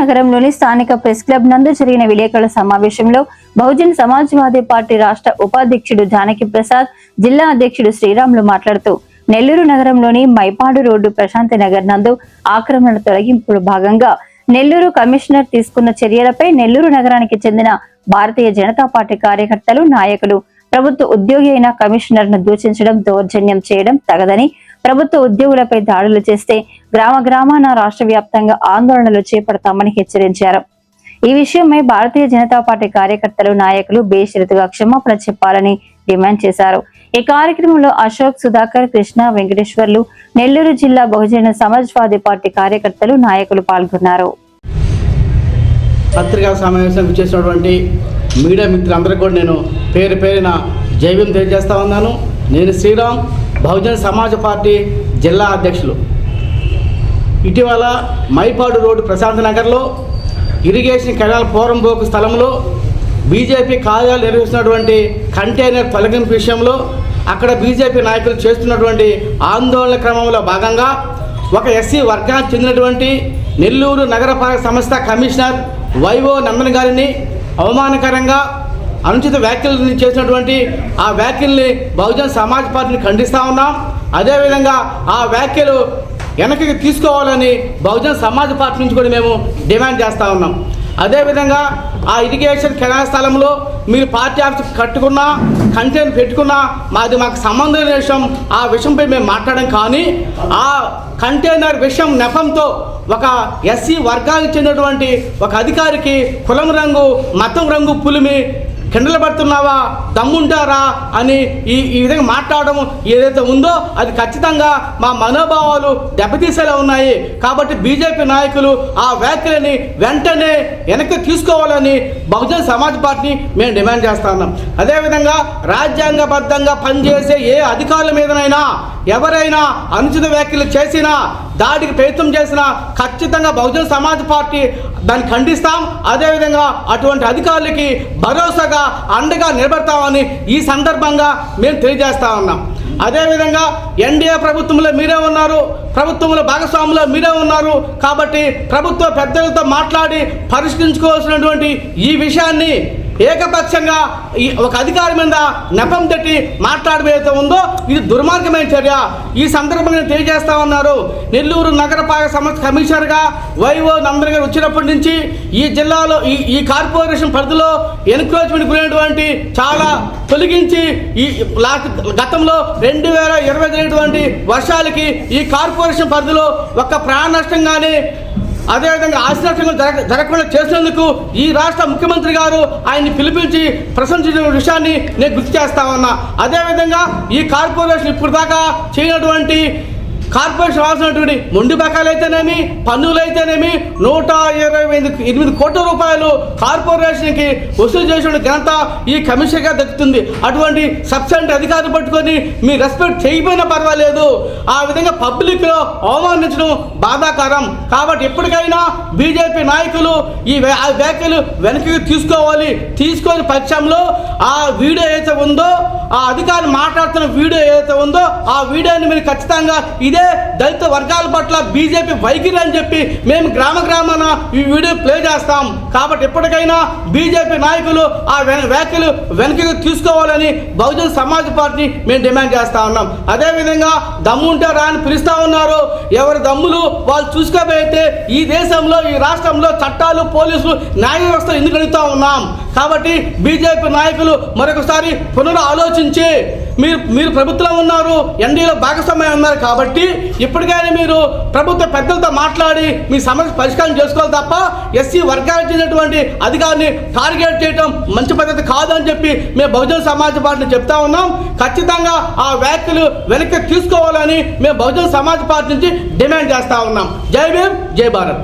నగరంలోని స్థానిక press club నందు జరిగిన విలేకరుల సమావేశంలో బహుజన్ సమాజ్వాదీ పార్టీ రాష్ట్ర ఉపాధ్యక్షుడు జానకి ప్రసాద్, జిల్లా అధ్యక్షుడు శ్రీరాములు మాట్లాడుతూ నెల్లూరు నగరంలోని మైపాడు రోడ్డు ప్రశాంతి నగర్ నందు ఆక్రమణ తొలగింపులో భాగంగా నెల్లూరు కమిషనర్ తీసుకున్న చర్యలపై నెల్లూరు నగరానికి చెందిన భారతీయ జనతా పార్టీ కార్యకర్తలు, నాయకులు ప్రభుత్వ ఉద్యోగి అయిన కమిషనర్ ను దూషించడం, దౌర్జన్యం చేయడం తగదని, ప్రభుత్వ ఉద్యోగులపై దాడులు చేస్తే గ్రామాన రాష్ట్ర వ్యాప్తంగా ఆందోళనలు చేపడతామని హెచ్చరించారు. ఈ విషయమై భారతీయ జనతా పార్టీ కార్యకర్తలు, నాయకులు బేషరతుగా క్షమాపణ చెప్పాలని డిమాండ్ చేశారు. ఈ కార్యక్రమంలో అశోక్, సుధాకర్, కృష్ణ, వెంకటేశ్వర్లు, నెల్లూరు జిల్లా బహుజన సమాజ్వాదీ పార్టీ కార్యకర్తలు, నాయకులు పాల్గొన్నారు. పత్రికా సమావేశం చేసినటువంటి మీడియా మిత్రులందరూ కూడా నేను పేరు పేరున జైవ్యం తెలియజేస్తా ఉన్నాను. నేను శ్రీరామ్, బహుజన సమాజ్ పార్టీ జిల్లా అధ్యక్షులు. ఇటీవల మైపాడు రోడ్డు ప్రశాంత్ నగర్లో ఇరిగేషన్ కెనాల్ పోరంబోకు స్థలంలో బీజేపీ కార్యాలయాలు నిర్వహిస్తున్నటువంటి కంటైనర్ తొలగింపు విషయంలో అక్కడ బీజేపీ నాయకులు చేస్తున్నటువంటి ఆందోళన క్రమంలో భాగంగా ఒక ఎస్సీ వర్గానికి చెందినటువంటి నెల్లూరు నగరపాలక సంస్థ కమిషనర్ వైవో నందన్ గారిని అవమానకరంగా అనుచిత వ్యాఖ్యలు చేసినటువంటి ఆ వ్యాఖ్యల్ని బహుజన్ సమాజ్ పార్టీని ఖండిస్తూ ఉన్నాం. అదేవిధంగా ఆ వ్యాఖ్యలు వెనక్కి తీసుకోవాలని బహుజన్ సమాజ్ పార్టీ నుంచి కూడా మేము డిమాండ్ చేస్తూ ఉన్నాం. అదేవిధంగా ఆ ఇరిగేషన్ కెనాల్ స్థలంలో మీరు పార్టీ ఆఫీస్ కట్టుకున్నా, కంటైనర్ పెట్టుకున్నా మాకు సంబంధం లేని విషయం. ఆ విషయంపై మేము మాట్లాడడం, కానీ ఆ కంటైనర్ విషయం నెపంతో ఒక ఎస్సీ వర్గానికి చెందినటువంటి ఒక అధికారికి కులం రంగు, మతం రంగు పులిమి కిండలు పడుతున్నావా, దమ్ముంటారా అని ఈ విధంగా మాట్లాడడం ఏదైతే ఉందో అది ఖచ్చితంగా మా మనోభావాలు దెబ్బతీసేలా ఉన్నాయి. కాబట్టి బీజేపీ నాయకులు ఆ వ్యాఖ్యలని వెంటనే వెనక్కి తీసుకోవాలని బహుజన్ సమాజ్ పార్టీని మేము డిమాండ్ చేస్తా ఉన్నాం. అదేవిధంగా రాజ్యాంగబద్ధంగా పనిచేసే ఏ అధికారుల మీదనైనా ఎవరైనా అనుచిత వ్యాఖ్యలు చేసినా, దాడికి ప్రయత్నం చేసినా ఖచ్చితంగా బహుజన్ సమాజ్ పార్టీ దాన్ని ఖండిస్తాం. అదేవిధంగా అటువంటి అధికారులకి భరోసాగా అండగా నిలబడతామని ఈ సందర్భంగా మేము తెలియజేస్తా ఉన్నాం. అదేవిధంగా ఎన్డీఏ ప్రభుత్వంలో మీరే ఉన్నారు, ప్రభుత్వంలో భాగస్వాములో మీరే ఉన్నారు. కాబట్టి ప్రభుత్వ పెద్దలతో మాట్లాడి పరిష్కరించుకోవాల్సినటువంటి ఈ విషయాన్ని ఏకపక్షంగా ఒక అధికారి మీద నెపం తట్టి మాట్లాడబోయేది ఉందో ఇది దుర్మార్గమైన చర్య. ఈ సందర్భంగా తెలియజేస్తా ఉన్నారు. నెల్లూరు నగరపాలక సంస్థ కమిషనర్గా వైవో నందన్ గారు వచ్చినప్పటి నుంచి ఈ జిల్లాలో ఈ కార్పొరేషన్ పరిధిలో ఎన్క్రోచ్మెంట్ గురైనటువంటి చాలా తొలగించి ఈ గతంలో 2020 జరిగినటువంటి వర్షాలకి ఈ కార్పొరేషన్ పరిధిలో ఒక ప్రాణ నష్టం కానీ అదేవిధంగా ఆశనష్టంగా జరగకుండా చేసినందుకు ఈ రాష్ట్ర ముఖ్యమంత్రి గారు ఆయన్ని పిలిపించి ప్రశంసించిన విషయాన్ని నేను గుర్తు చేస్తా ఉన్నా. అదేవిధంగా ఈ కార్పొరేషన్ ఇప్పుడు దాకా చేయనటువంటి కార్పొరేషన్ రావాల్సినటువంటి మొండి బకాయిలు అయితేనేమి, పన్నులు అయితేనేమి 128 కోట్ల రూపాయలు కార్పొరేషన్కి వసూలు చేసిన ఘనత ఈ కమిషన్గా దక్కుతుంది. అటువంటి సబ్సిడెంట్ అధికారులు పట్టుకొని మీ రెస్పెక్ట్ చేయకపోయినా పర్వాలేదు, ఆ విధంగా పబ్లిక్లో అవమానించడం బాధాకరం. కాబట్టి ఎప్పటికైనా బీజేపీ నాయకులు ఈ వ్యాఖ్యలు వెనక్కి తీసుకోవాలి. తీసుకొని పక్షంలో ఆ వీడియో ఏదైతే ఉందో, ఆ అధికారి మాట్లాడుతున్న వీడియో ఏదైతే ఉందో ఆ వీడియోని మీరు ఖచ్చితంగా ఇదే దళిత వర్గాల పట్ల బీజేపీ వైఖరి అని చెప్పి మేము గ్రామాన ఈ వీడియో ప్లే చేస్తాం. కాబట్టి ఎప్పటికైనా బీజేపీ నాయకులు ఆ వ్యాఖ్యలు వెనక్కి తీసుకోవాలని బహుజన్ సమాజ్ పార్టీ మేము డిమాండ్ చేస్తా ఉన్నాం. అదేవిధంగా దమ్ముంటారా అని పిలుస్తూ ఉన్నారు. ఎవరి దమ్ములు వాళ్ళు చూసుకోబోయితే ఈ దేశంలో, ఈ రాష్ట్రంలో చట్టాలు, పోలీసులు, న్యాయ వ్యవస్థ ఎందుకు అడుగుతూ ఉన్నాం. కాబట్టి బీజేపీ నాయకులు మరొకసారి పునరాలోచించి మీరు ప్రభుత్వంలో ఉన్నారు, ఎన్డీఏలో భాగస్వామ్యం ఉన్నారు. కాబట్టి ఇప్పటికైనా మీరు ప్రభుత్వ పెద్దలతో మాట్లాడి మీ సమస్య పరిష్కారం చేసుకోవాలి తప్ప ఎస్సీ వర్గానికి చెందినటువంటి అధికారిని టార్గెట్ చేయడం మంచి పద్ధతి కాదని చెప్పి మేము బహుజన సమాజ్ పార్టీని చెప్తా ఉన్నాం. ఖచ్చితంగా ఆ వ్యాఖ్యలు వెనక్కి తీసుకోవాలని మేము బహుజన సమాజ్ పార్టీ నుంచి డిమాండ్ చేస్తా ఉన్నాం. జై భీమ్, జై భారత్.